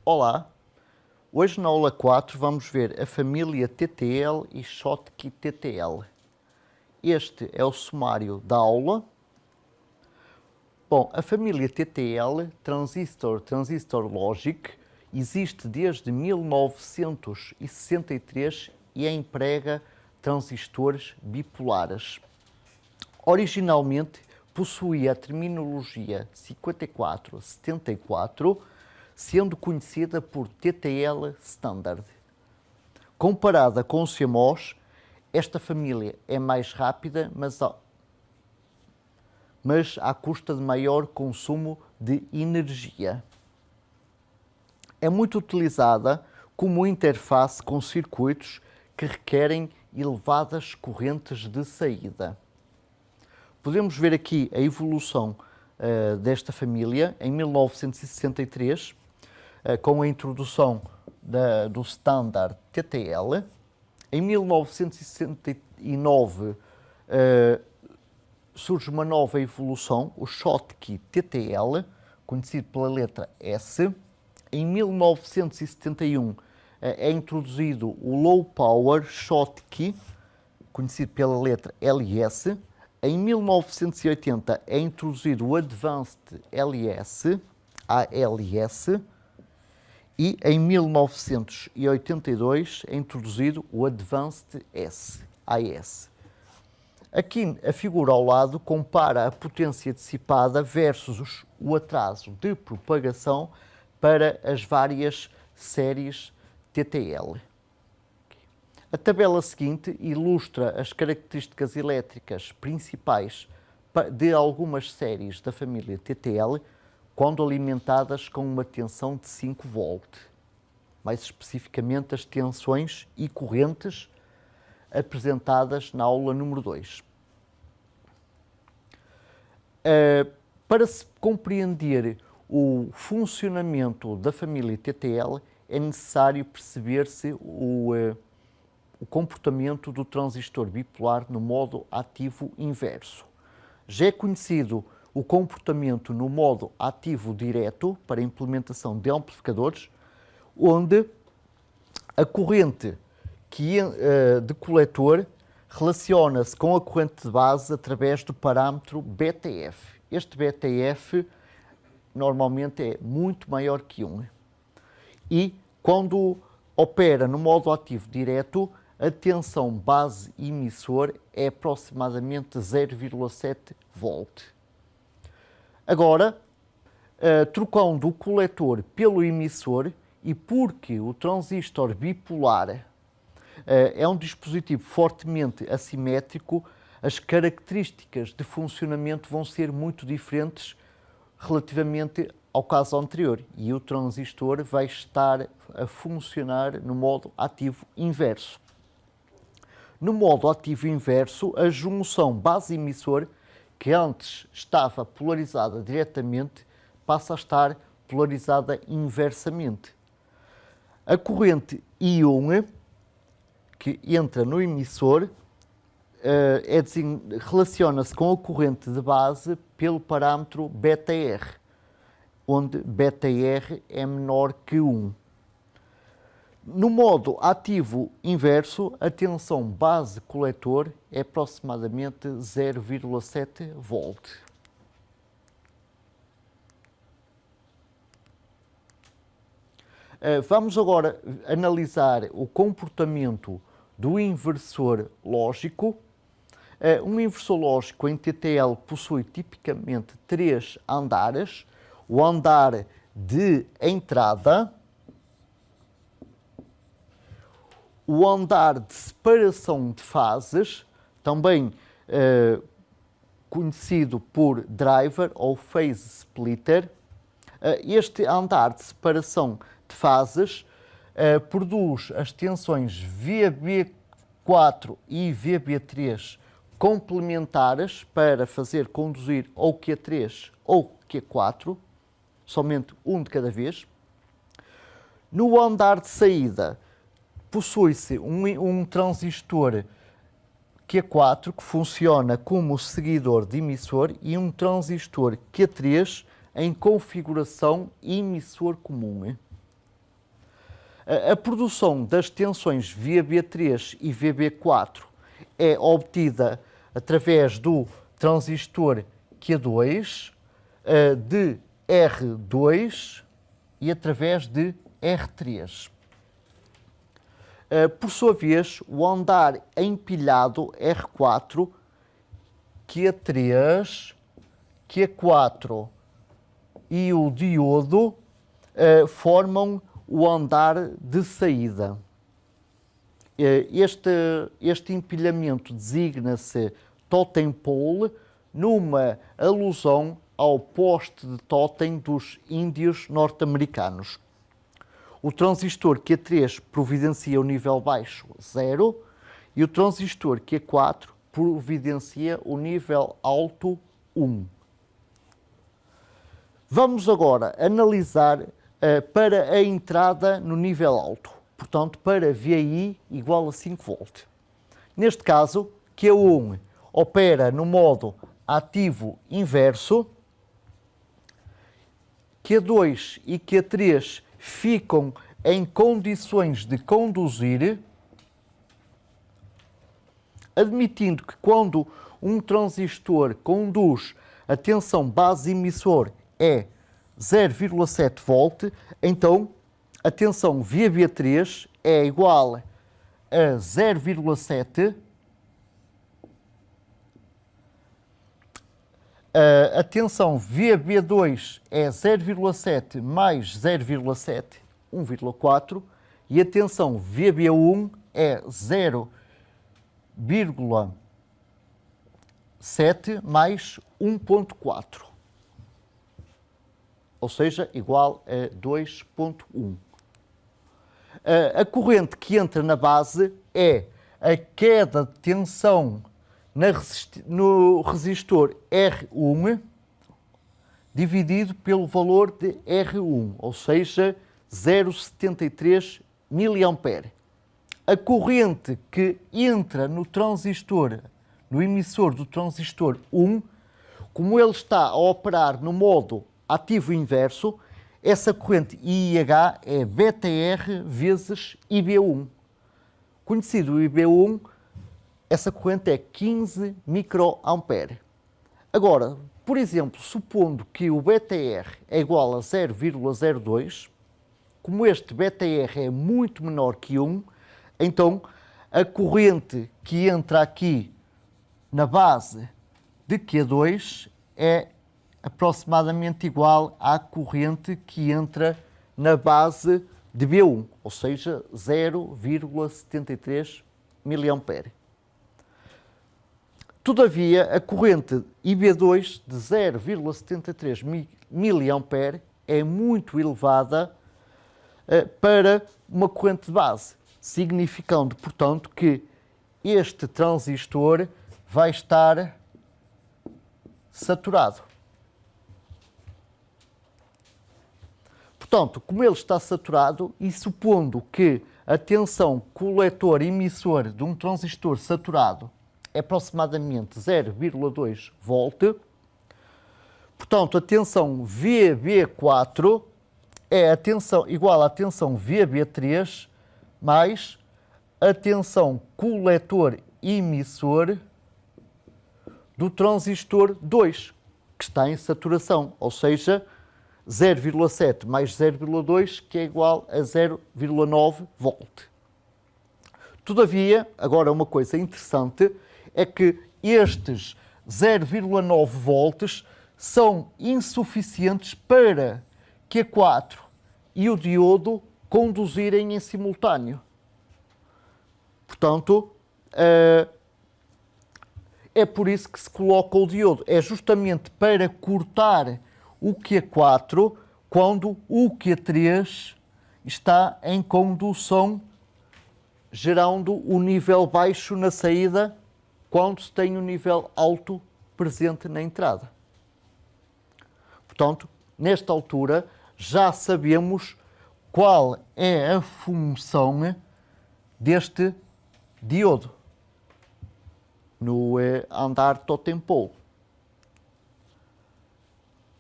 Olá, hoje na aula 4 vamos ver a família TTL e Schottky TTL. Este é o sumário da aula. Bom, a família TTL, Transistor Logic, existe desde 1963 e emprega transistores bipolares. Originalmente possuía a terminologia 5474, sendo conhecida por TTL Standard. Comparada com o CMOS, esta família é mais rápida, mas à custa de maior consumo de energia. É muito utilizada como interface com circuitos que requerem elevadas correntes de saída. Podemos ver aqui a evolução desta família em 1963, com a introdução do standard TTL. Em 1969 surge uma nova evolução, o Schottky TTL, conhecido pela letra S. Em 1971 é introduzido o Low Power Schottky, conhecido pela letra LS. Em 1980 é introduzido o Advanced LS, ALS, e em 1982 é introduzido o Advanced S, AS. Aqui a figura ao lado compara a potência dissipada versus o atraso de propagação para as várias séries TTL. A tabela seguinte ilustra as características elétricas principais de algumas séries da família TTL quando alimentadas com uma tensão de 5 volt. Mais especificamente as tensões e correntes apresentadas na aula número 2. Para se compreender o funcionamento da família TTL, é necessário perceber-se o comportamento do transistor bipolar no modo ativo inverso. Já é conhecido o comportamento no modo ativo direto para a implementação de amplificadores, onde a corrente de coletor relaciona-se com a corrente de base através do parâmetro BTF. Este BTF normalmente é muito maior que 1. E quando opera no modo ativo direto, a tensão base emissor é aproximadamente 0,7 volt. Agora, trocando o coletor pelo emissor, e porque o transistor bipolar é um dispositivo fortemente assimétrico, as características de funcionamento vão ser muito diferentes relativamente ao caso anterior, e o transistor vai estar a funcionar no modo ativo inverso. No modo ativo inverso, a junção base-emissor, que antes estava polarizada diretamente, passa a estar polarizada inversamente. A corrente I1, que entra no emissor, relaciona-se com a corrente de base pelo parâmetro BTR, onde BTR é menor que 1. No modo ativo inverso, a tensão base-coletor é aproximadamente 0,7 volt. Vamos agora analisar o comportamento do inversor lógico. Um inversor lógico em TTL possui tipicamente 3 andares. O andar de entrada, o andar de separação de fases, também conhecido por driver ou phase splitter. Este andar de separação de fases produz as tensões VB4 e VB3 complementares para fazer conduzir ou Q3 ou Q4, somente um de cada vez. No andar de saída, possui-se um transistor Q4 que funciona como seguidor de emissor e um transistor Q3 em configuração emissor comum. A produção das tensões VB3 e VB4 é obtida através do transistor Q2, de R2 e através de R3. Por sua vez, o andar empilhado R4, Q3, Q4 e o diodo formam o andar de saída. Este empilhamento designa-se totem pole, numa alusão ao poste de totem dos índios norte-americanos. O transistor Q3 providencia o nível baixo 0 e o transistor Q4 providencia o nível alto 1. Vamos agora analisar para a entrada no nível alto, portanto para VI igual a 5 V. Neste caso, Q1 opera no modo ativo inverso, Q2 e Q3 ficam em condições de conduzir, admitindo que quando um transistor conduz a tensão base emissor é 0,7 V, então a tensão VB3 é igual a 0,7. A tensão VB2 é 0,7 mais 0,7, 1,4, e a tensão VB1 é 0,7 mais 1,4, ou seja, igual a 2,1. A corrente que entra na base é a queda de tensão no resistor R1 dividido pelo valor de R1, ou seja, 0,73 mA. A corrente que entra no transistor, no emissor do transistor 1, como ele está a operar no modo ativo inverso, essa corrente IH é BTR vezes IB1. Conhecido o IB1, essa corrente é 15 microampere. Agora, por exemplo, supondo que o BTR é igual a 0,02, como este BTR é muito menor que 1, então a corrente que entra aqui na base de Q2 é aproximadamente igual à corrente que entra na base de B1, ou seja, 0,73 mA. Todavia, a corrente IB2 de 0,73 mA é muito elevada para uma corrente de base, significando, portanto, que este transistor vai estar saturado. Portanto, como ele está saturado e supondo que a tensão coletor-emissor de um transistor saturado é aproximadamente 0,2 V, portanto, a tensão VB4 é a tensão, igual à tensão VB3 mais a tensão coletor-emissor do transistor 2, que está em saturação, ou seja, 0,7 mais 0,2, que é igual a 0,9 V. Todavia, agora uma coisa interessante é que estes 0,9 volts são insuficientes para Q4 e o diodo conduzirem em simultâneo. Portanto, é por isso que se coloca o diodo. É justamente para cortar o Q4 quando o Q3 está em condução, gerando o nível baixo na saída quando se tem o nível alto presente na entrada. Portanto, nesta altura, já sabemos qual é a função deste diodo no andar totem pole.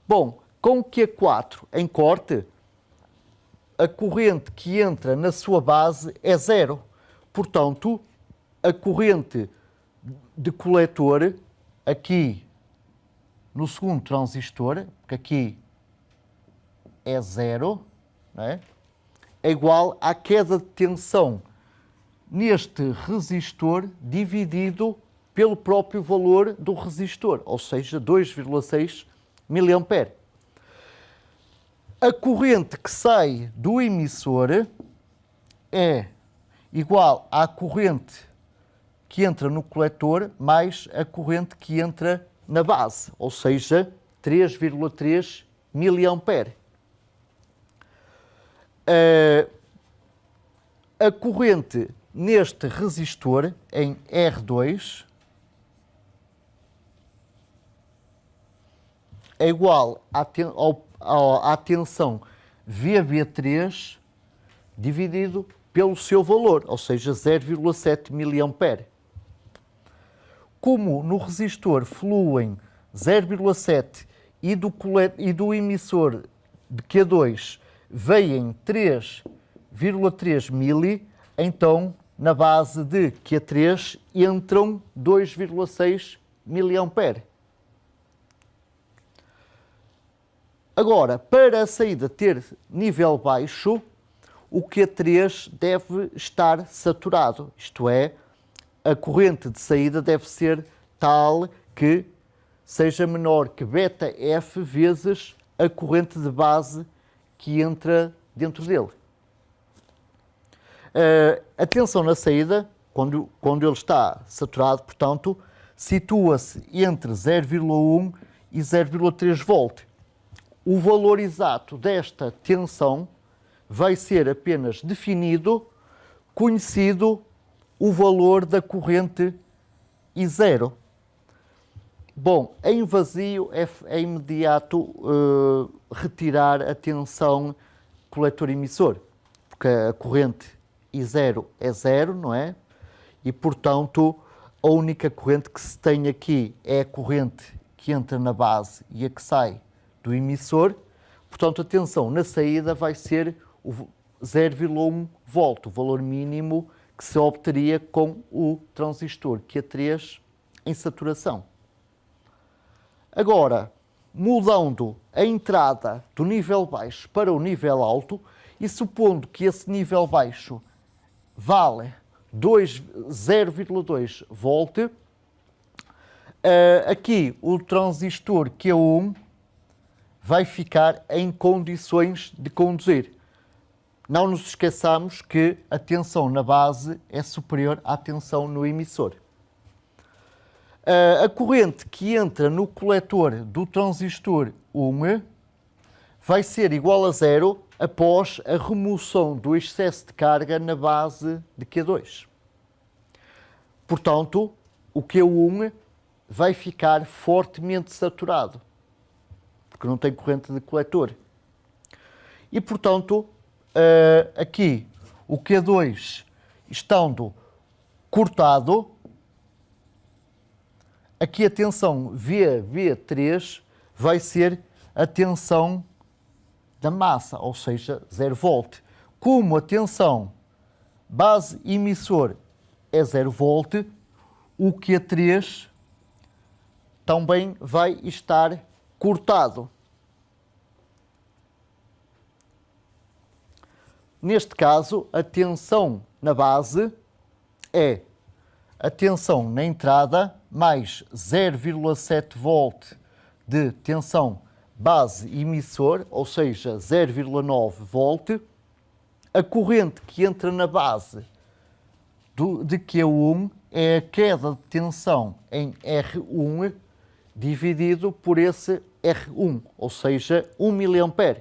Bom, com Q4 em corte, a corrente que entra na sua base é zero. Portanto, a corrente de coletor, aqui no segundo transistor, que aqui é zero, não é? É igual à queda de tensão neste resistor dividido pelo próprio valor do resistor, ou seja, 2,6 mA. A corrente que sai do emissor é igual à corrente que entra no coletor mais a corrente que entra na base, ou seja, 3,3 mA. A corrente neste resistor, em R2, é igual à tensão VB3 dividido pelo seu valor, ou seja, 0,7 mA. Como no resistor fluem 0,7 e do emissor de Q2 vêm 3,3 mili, então na base de Q3 entram 2,6 mA. Agora, para a saída ter nível baixo, o Q3 deve estar saturado, isto é, a corrente de saída deve ser tal que seja menor que ΔF vezes a corrente de base que entra dentro dele. A tensão na saída, quando ele está saturado, portanto, situa-se entre 0,1 e 0,3 volt. O valor exato desta tensão vai ser apenas definido, conhecido o valor da corrente I0. Bom, em vazio é imediato retirar a tensão coletor-emissor, porque a corrente I0 é zero, não é? E, portanto, a única corrente que se tem aqui é a corrente que entra na base e a que sai do emissor. Portanto, a tensão na saída vai ser o 0,1 volt, o valor mínimo que se obteria com o transistor Q3 em saturação. Agora, mudando a entrada do nível baixo para o nível alto e supondo que esse nível baixo vale 0,2 volt, aqui o transistor Q1 vai ficar em condições de conduzir. Não nos esqueçamos que a tensão na base é superior à tensão no emissor. A corrente que entra no coletor do transistor 1 vai ser igual a zero após a remoção do excesso de carga na base de Q2. Portanto, o Q1 vai ficar fortemente saturado, porque não tem corrente de coletor. E, portanto, aqui o Q2 estando cortado, aqui a tensão VB3 vai ser a tensão da massa, ou seja, 0 volt. Como a tensão base emissor é 0 volt, o Q3 também vai estar cortado. Neste caso, a tensão na base é a tensão na entrada mais 0,7 volt de tensão base emissor, ou seja, 0,9 volt. A corrente que entra na base de Q1 é a queda de tensão em R1 dividido por esse R1, ou seja, 1 mA.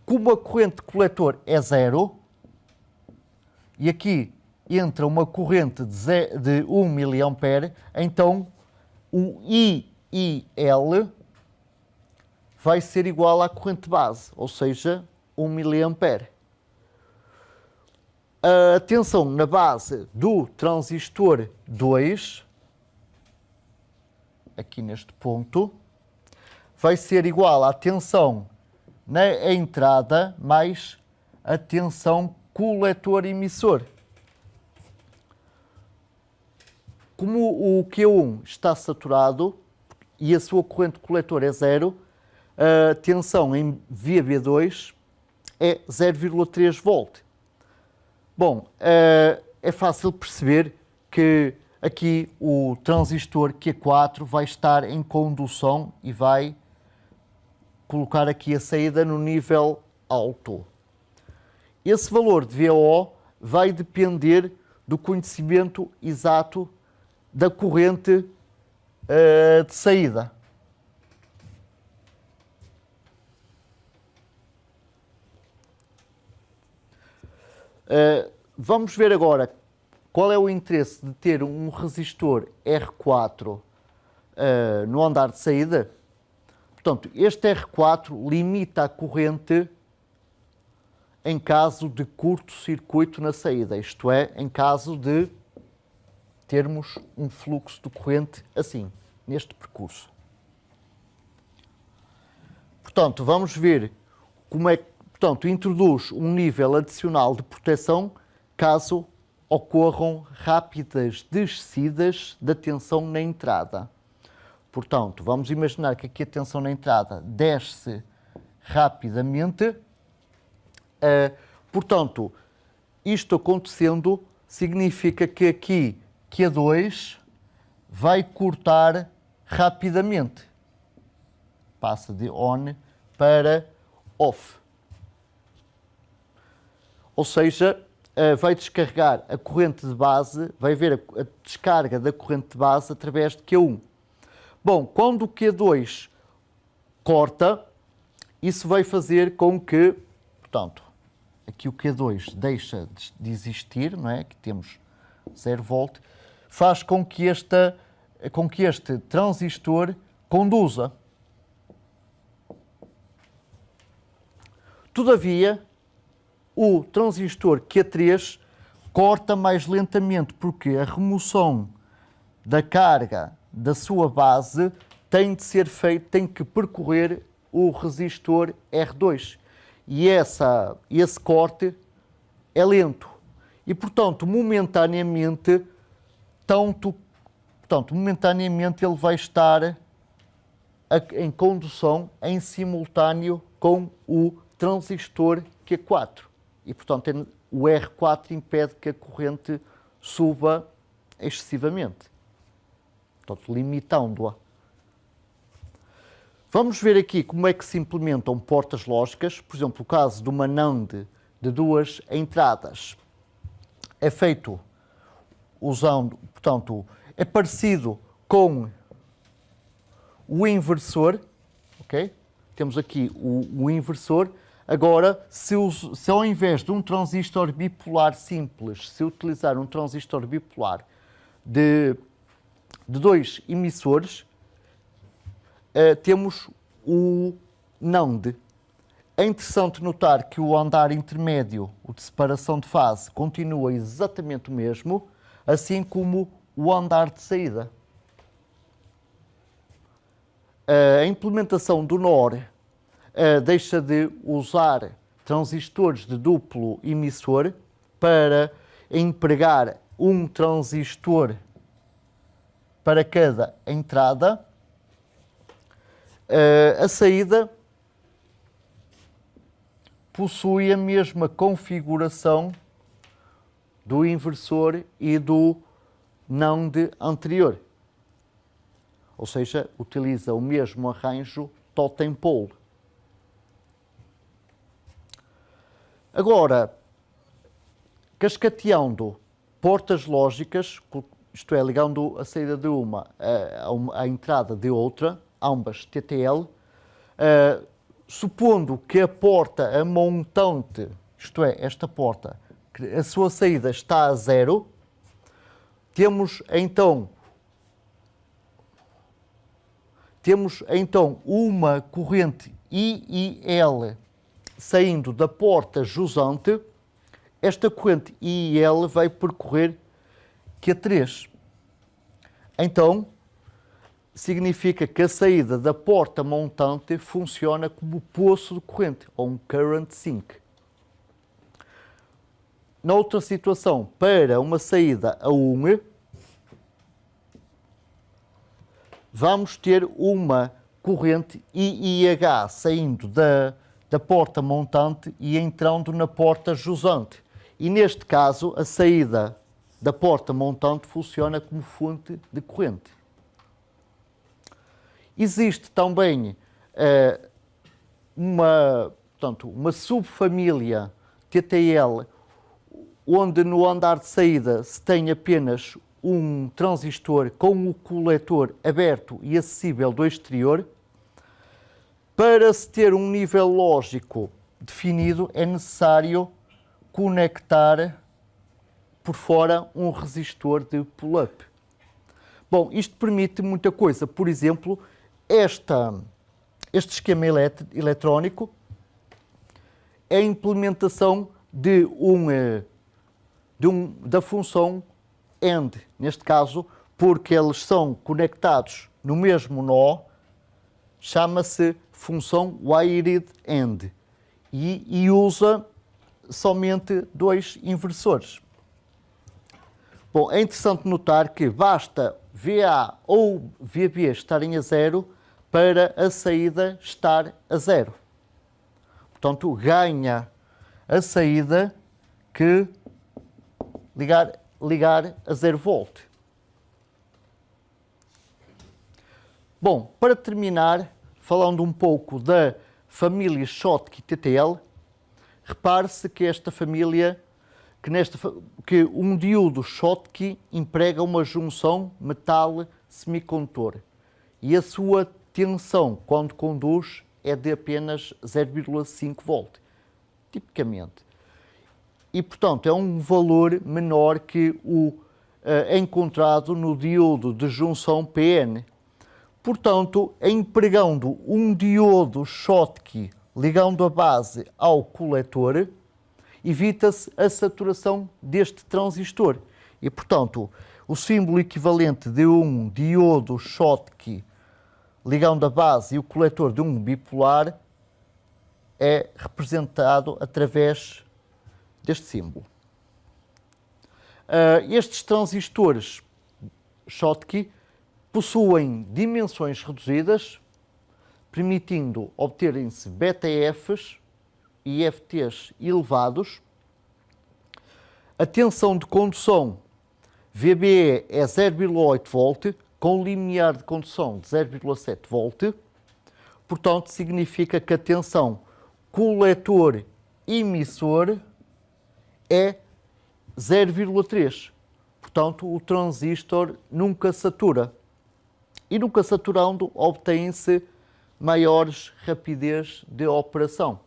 Como a corrente coletor é zero, e aqui entra uma corrente de 1 mA, então o IL vai ser igual à corrente base, ou seja, 1 mA. A tensão na base do transistor 2, aqui neste ponto, vai ser igual à tensão na entrada mais a tensão coletor-emissor. Como o Q1 está saturado e a sua corrente coletor é zero, a tensão em via B2 é 0,3 volt. Bom, é fácil perceber que aqui o transistor Q4 vai estar em condução e vai colocar aqui a saída no nível alto. Esse valor de VO vai depender do conhecimento exato da corrente de saída. Vamos ver agora qual é o interesse de ter um resistor R4 no andar de saída. Portanto, este R4 limita a corrente em caso de curto-circuito na saída, isto é, em caso de termos um fluxo de corrente assim, neste percurso. Portanto, vamos ver como é que, portanto, introduz um nível adicional de proteção caso ocorram rápidas descidas da tensão na entrada. Portanto, vamos imaginar que aqui a tensão na entrada desce rapidamente. Portanto, isto acontecendo significa que aqui Q2 vai cortar rapidamente. Passa de on para off. Ou seja, vai descarregar a corrente de base, vai ver a descarga da corrente de base através de Q1. Bom, quando o Q2 corta, isso vai fazer com que, portanto, aqui o Q2 deixa de existir, não é? Aqui temos 0 volt, faz com que este transistor conduza. Todavia, o transistor Q3 corta mais lentamente porque a remoção da carga da sua base tem de ser feita, tem que percorrer o resistor R2 e esse corte é lento e, portanto, momentaneamente ele vai estar em condução em simultâneo com o transistor Q4 e, portanto, o R4 impede que a corrente suba excessivamente, portanto, limitando-a. Vamos ver aqui como é que se implementam portas lógicas. Por exemplo, o caso de uma NAND de duas entradas é feito usando, portanto, é parecido com o inversor, ok? Temos aqui o inversor. Agora, se ao invés de um transistor bipolar simples, se utilizar um transistor bipolar de dois emissores, temos o NAND. É interessante notar que o andar intermédio, o de separação de fase, continua exatamente o mesmo, assim como o andar de saída. A implementação do NOR deixa de usar transistores de duplo emissor para empregar um transistor para cada entrada. A saída possui a mesma configuração do inversor e do NAND anterior. Ou seja, utiliza o mesmo arranjo totem pole. Agora, cascateando portas lógicas, isto é, ligando a saída de uma à entrada de outra, ambas TTL, supondo que a porta, a montante, isto é, esta porta, a sua saída está a zero, temos então uma corrente IIL saindo da porta jusante. Esta corrente IIL vai percorrer Q3. Então, significa que a saída da porta montante funciona como poço de corrente, ou um current sink. Noutra situação, para uma saída a 1, vamos ter uma corrente IIH saindo da porta montante e entrando na porta jusante. E neste caso, a saída da porta montante funciona como fonte de corrente. Existe também uma subfamília TTL, onde no andar de saída se tem apenas um transistor com o coletor aberto e acessível do exterior. Para se ter um nível lógico definido, é necessário conectar por fora um resistor de pull-up. Bom, isto permite muita coisa. Por exemplo, este esquema eletrónico é a implementação da função AND, neste caso, porque eles são conectados no mesmo nó, chama-se função Wired AND e usa somente 2 inversores. Bom, é interessante notar que basta VA ou VB estarem a 0 para a saída estar a 0. Portanto, ganha a saída que ligar a 0 volt. Bom, para terminar, falando um pouco da família Schottky TTL, repare-se que esta família, que um diodo Schottky emprega uma junção metal-semicondutor e a sua tensão quando conduz é de apenas 0,5 volt, tipicamente. E, portanto, é um valor menor que o encontrado no diodo de junção PN. Portanto, empregando um diodo Schottky ligando a base ao coletor, evita-se a saturação deste transistor. E, portanto, o símbolo equivalente de um diodo Schottky ligando a base e o coletor de um bipolar é representado através deste símbolo. Estes transistores Schottky possuem dimensões reduzidas, permitindo obterem-se BTFs e FTs elevados. A tensão de condução VBE é 0,8 volt, com limiar de condução de 0,7 volt. Portanto, significa que a tensão coletor-emissor é 0,3. Portanto, o transistor nunca satura. E nunca saturando, obtém-se maiores rapidez de operação.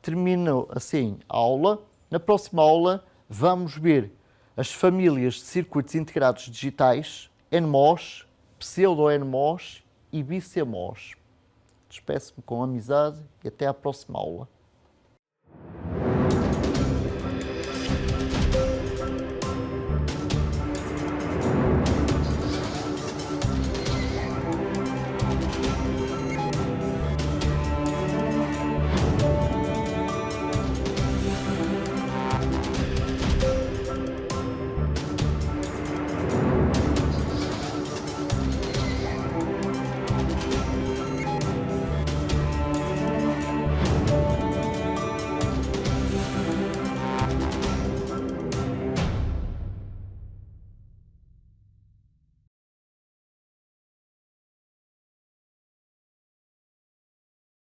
Termino assim a aula. Na próxima aula vamos ver as famílias de circuitos integrados digitais NMOS, pseudo-NMOS e BCMOS. Despeço-me com amizade e até à próxima aula.